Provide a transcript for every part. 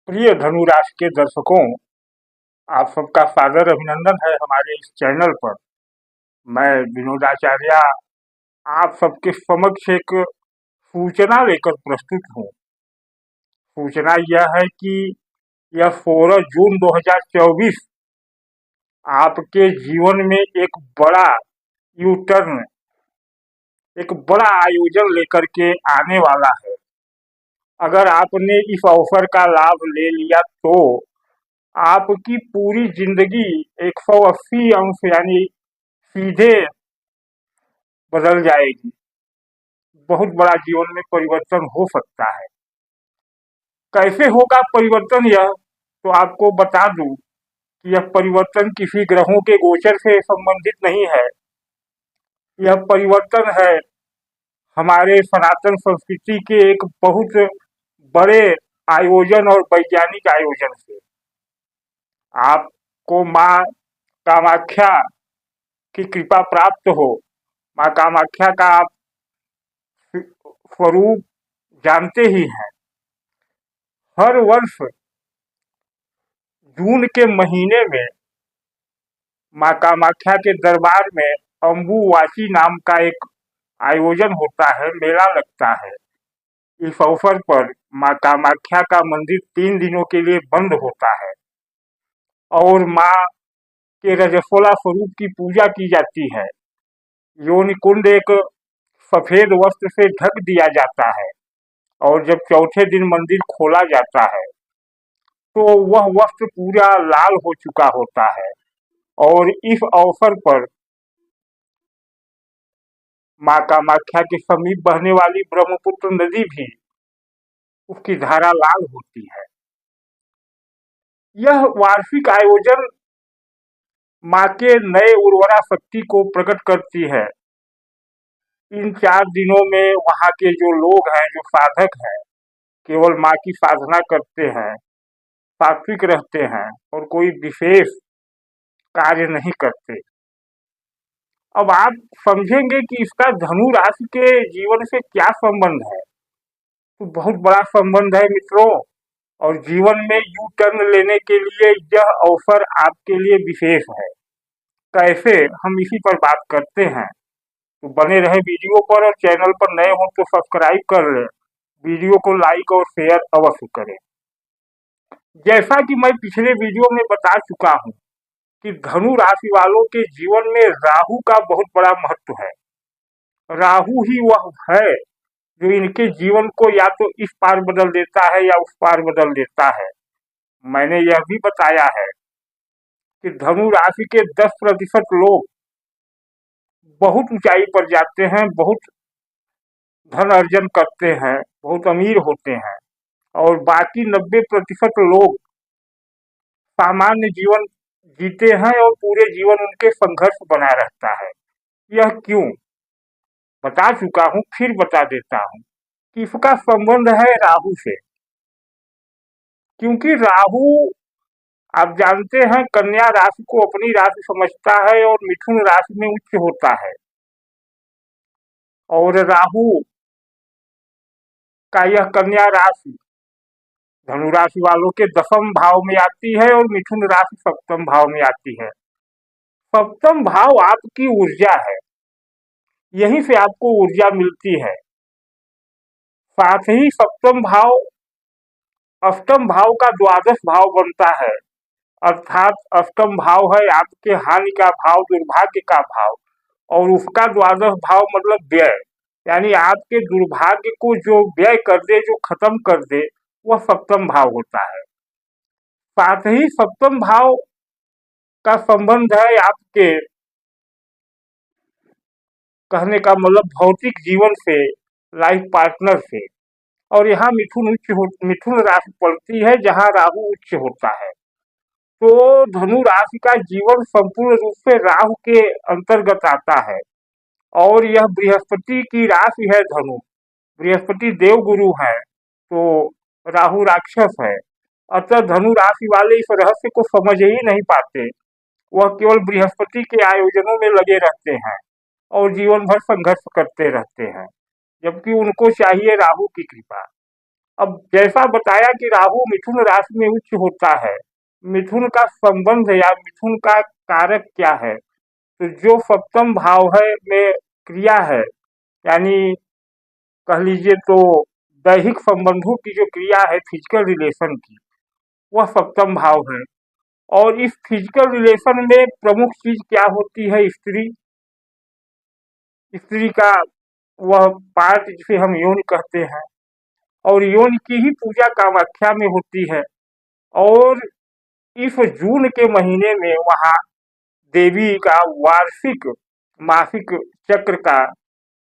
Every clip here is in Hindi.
प्रिय धनु राशि के दर्शकों, आप सबका सादर अभिनंदन है हमारे इस चैनल पर। मैं विनोदाचार्य आप सबके समक्ष एक सूचना लेकर प्रस्तुत हूँ। सूचना यह है कि यह 16 जून 2024 आपके जीवन में एक बड़ा यू टर्न, एक बड़ा आयोजन लेकर के आने वाला है। अगर आपने इस अवसर का लाभ ले लिया तो आपकी पूरी जिंदगी 180 अंश यानी सीधे बदल जाएगी। बहुत बड़ा जीवन में परिवर्तन हो सकता है। कैसे होगा परिवर्तन, यह तो आपको बता दूं कि यह परिवर्तन किसी ग्रहों के गोचर से संबंधित नहीं है। यह परिवर्तन है हमारे सनातन संस्कृति के एक बहुत बड़े आयोजन और वैज्ञानिक आयोजन से। आपको माँ कामाख्या की कृपा प्राप्त हो। माँ कामाख्या का आप स्वरूप जानते ही हैं। हर वर्ष जून के महीने में माँ कामाख्या के दरबार में अम्बुवाची नाम का एक आयोजन होता है, मेला लगता है। इस अवसर पर माँ कामाख्या का मंदिर 3 दिनों के लिए बंद होता है और माँ के रजस्वला स्वरूप की पूजा की जाती है। योनि कुंड एक सफेद वस्त्र से ढक दिया जाता है और जब चौथे दिन मंदिर खोला जाता है तो वह वस्त्र पूरा लाल हो चुका होता है। और इस अवसर पर माँ कामाख्या के समीप बहने वाली ब्रह्मपुत्र नदी भी, उसकी धारा लाल होती है। यह वार्षिक आयोजन माँ के नए उर्वरा शक्ति को प्रकट करती है। इन 4 दिनों में वहाँ के जो लोग हैं, जो साधक हैं, केवल माँ की साधना करते हैं, सात्विक रहते हैं और कोई विशेष कार्य नहीं करते। अब आप समझेंगे कि इसका धनु राशि के जीवन से क्या संबंध है। तो बहुत बड़ा संबंध है मित्रों, और जीवन में यू टर्न लेने के लिए यह अवसर आपके लिए विशेष है। कैसे, हम इसी पर बात करते हैं। तो बने रहे वीडियो पर, और चैनल पर नए हो तो सब्सक्राइब कर लें। वीडियो को लाइक और शेयर अवश्य करें। जैसा कि मैं पिछले वीडियो में बता चुका हूँ कि धनु राशि वालों के जीवन में राहु का बहुत बड़ा महत्व है। राहु ही वह है जो इनके जीवन को या तो इस पार बदल देता है या उस पार बदल देता है। मैंने यह भी बताया है कि धनु राशि के 10% लोग बहुत ऊंचाई पर जाते हैं, बहुत धन अर्जन करते हैं, बहुत अमीर होते हैं, और बाकी 90% लोग सामान्य जीवन जीते हैं और पूरे जीवन उनके संघर्ष बना रहता है। यह क्यों, बता चुका हूँ, फिर बता देता हूँ कि इसका संबंध है राहु से। क्योंकि राहु, आप जानते हैं, कन्या राशि को अपनी राशि समझता है और मिथुन राशि में उच्च होता है। और राहु का यह कन्या राशि धनु राशि वालों के 10वें भाव में आती है और मिथुन राशि 7वें भाव में आती है। 7वां भाव आपकी ऊर्जा है, यहीं से आपको ऊर्जा मिलती है। साथ ही 7वां भाव 8वें भाव का द्वादश भाव बनता है, अर्थात 8वां भाव है आपके हानि का भाव, दुर्भाग्य का भाव, और उसका द्वादश भाव मतलब व्यय, यानी आपके दुर्भाग्य को जो व्यय कर दे, जो खत्म कर दे, वह 7वां भाव होता है। साथ ही 7वां भाव का संबंध है आपके, कहने का मतलब, भौतिक जीवन से, लाइफ पार्टनर से। और यहाँ मिथुन राशि पड़ती है जहाँ राहु उच्च होता है। तो धनु राशि का जीवन संपूर्ण रूप से राहु के अंतर्गत आता है। और यह बृहस्पति की राशि है धनु। बृहस्पति देव गुरु है तो राहु राक्षस है। अतः धनु राशि वाले इस रहस्य को समझ ही नहीं पाते। वह केवल बृहस्पति के आयोजनों में लगे रहते हैं और जीवन भर संघर्ष करते रहते हैं, जबकि उनको चाहिए राहु की कृपा। अब जैसा बताया कि राहु मिथुन राशि में उच्च होता है, मिथुन का संबंध या मिथुन का कारक क्या है? तो जो सप्तम भाव है में क्रिया है, यानी कह लीजिए तो दैहिक संबंधों की जो क्रिया है फिजिकल रिलेशन की, वह सप्तम भाव है। और इस फिजिकल रिलेशन में प्रमुख चीज क्या होती है? स्त्री। स्त्री का वह पार्ट जिसे हम योनि कहते हैं, और योनि की ही पूजा कामाख्या में होती है। और इस जून के महीने में वहाँ देवी का वार्षिक मासिक चक्र का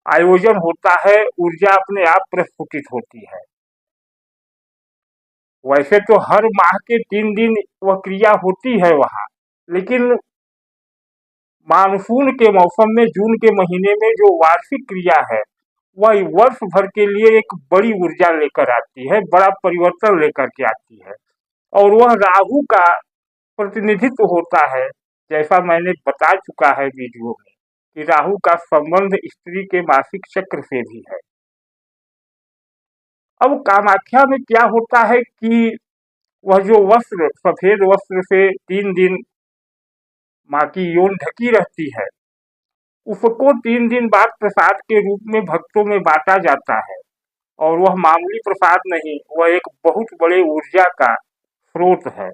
आयोजन होता है, ऊर्जा अपने आप प्रस्फुटित होती है। वैसे तो हर माह के 3 दिन वह क्रिया होती है वहाँ, लेकिन मानसून के मौसम में जून के महीने में जो वार्षिक क्रिया है, वह वर्ष भर के लिए एक बड़ी ऊर्जा लेकर आती है, बड़ा परिवर्तन लेकर के आती है। और वह राहु का प्रतिनिधित्व होता है, जैसा मैंने बता चुका है वीडियो में कि राहु का संबंध स्त्री के मासिक चक्र से भी है। अब कामाख्या में क्या होता है कि वह जो वस्त्र, सफेद वस्त्र से 3 दिन माँ की योन ढकी रहती है, उसको 3 दिन बाद प्रसाद के रूप में भक्तों में बांटा जाता है। और वह मामूली प्रसाद नहीं, वह एक बहुत बड़े ऊर्जा का स्रोत है।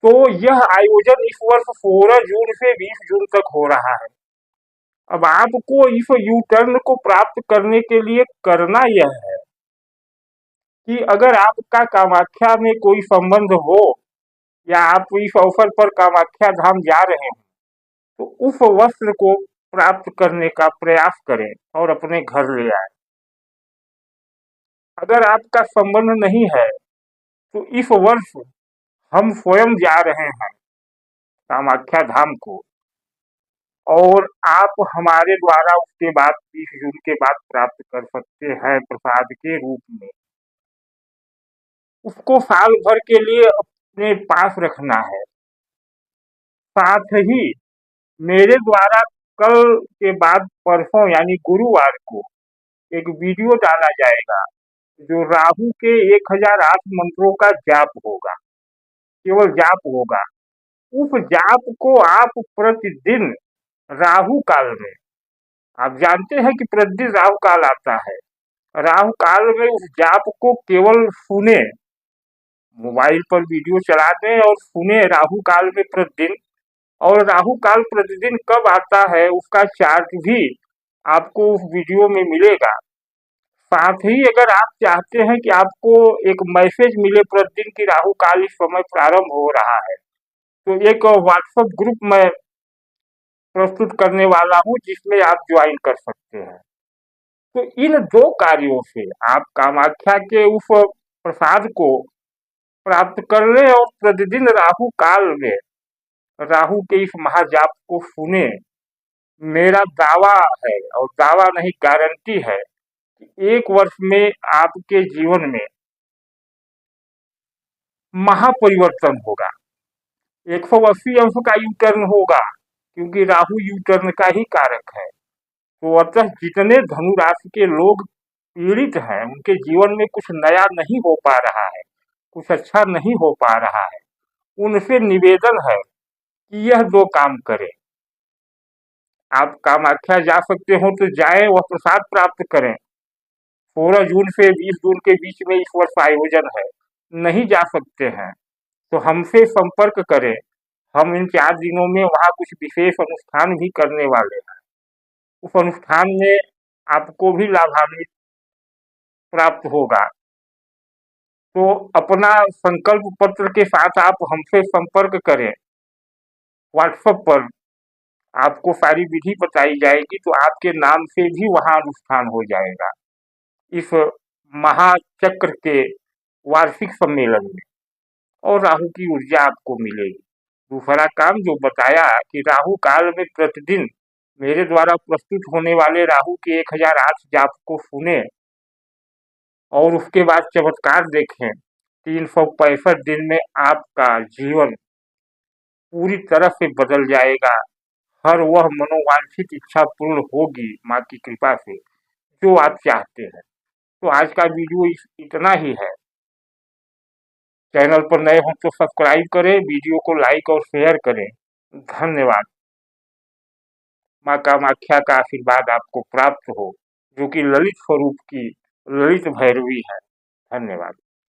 तो यह आयोजन इस वर्ष 16 जून से 20 जून तक हो रहा है। अब आपको इस यू टर्न को प्राप्त करने के लिए करना यह है कि अगर आपका कामाख्या में कोई संबंध हो, या आप इस अवसर पर कामाख्या धाम जा रहे हैं, तो उस वस्त्र को प्राप्त करने का प्रयास करें और अपने घर ले आए। अगर आपका संबंध नहीं है तो इस वर्ष हम स्वयं जा रहे हैं कामाख्या धाम को, और आप हमारे द्वारा उसके बाद 20 जून के बाद प्राप्त कर सकते हैं प्रसाद के रूप में। उसको साल भर के लिए अपने पास रखना है। साथ ही मेरे द्वारा कल के बाद परसों यानी गुरुवार को एक वीडियो डाला जाएगा, जो राहु के 1008 मंत्रों का जाप होगा, केवल जाप होगा। उस जाप को आप प्रतिदिन राहु काल में, आप जानते हैं कि प्रतिदिन राहु काल आता है, राहु काल में उस जाप को केवल सुने, मोबाइल पर वीडियो चला दें और सुने राहु काल में प्रतिदिन। और राहु काल प्रतिदिन कब आता है उसका चार्ट भी आपको उस वीडियो में मिलेगा। साथ ही अगर आप चाहते हैं कि आपको एक मैसेज मिले प्रतिदिन की राहु काल इस समय प्रारंभ हो रहा है, तो एक व्हाट्सएप ग्रुप में प्रस्तुत करने वाला हूं, जिसमें आप ज्वाइन कर सकते हैं। तो इन 2 कार्यों से आप कामाख्या के उस प्रसाद को प्राप्त कर लें और प्रतिदिन राहु काल में राहु के इस महाजाप को सुने। मेरा दावा है, और दावा नहीं गारंटी है, कि 1 वर्ष में आपके जीवन में महापरिवर्तन होगा, 180 अंश का यू टर्न होगा, क्योंकि राहु यू टर्न का ही कारक है। तो अतः जितने धनु राशि के लोग पीड़ित हैं, उनके जीवन में कुछ नया नहीं हो पा रहा है, कुछ अच्छा नहीं हो पा रहा है, उनसे निवेदन है कि यह 2 काम करें। आप कामाख्या जा सकते हो तो जाएं, वह प्रसाद प्राप्त करें। 16 जून से 20 जून के बीच में इस वर्ष आयोजन है। नहीं जा सकते हैं तो हमसे संपर्क करें, हम इन 4 दिनों में वहाँ कुछ विशेष अनुष्ठान भी करने वाले हैं। उस अनुष्ठान में आपको भी लाभान्वित प्राप्त होगा। तो अपना संकल्प पत्र के साथ आप हमसे संपर्क करें व्हाट्सएप पर, आपको सारी विधि बताई जाएगी, तो आपके नाम से भी वहाँ अनुष्ठान हो जाएगा इस महाचक्र के वार्षिक सम्मेलन में, और राहु की ऊर्जा आपको मिलेगी। दूसरा काम जो बताया कि राहु काल में प्रतिदिन मेरे द्वारा प्रस्तुत होने वाले राहु के 1008 जाप को सुने और उसके बाद चमत्कार देखें। 365 दिन में आपका जीवन पूरी तरह से बदल जाएगा। हर वह मनोवांछित इच्छा पूर्ण होगी माँ की कृपा से, जो आप चाहते हैं। तो आज का वीडियो इतना ही है। चैनल पर नए हो तो सब्सक्राइब करें, वीडियो को लाइक और शेयर करें। धन्यवाद। माँ कामाख्या का आशीर्वाद आपको प्राप्त हो, जो कि ललित स्वरूप की ललित भैरवी है। धन्यवाद।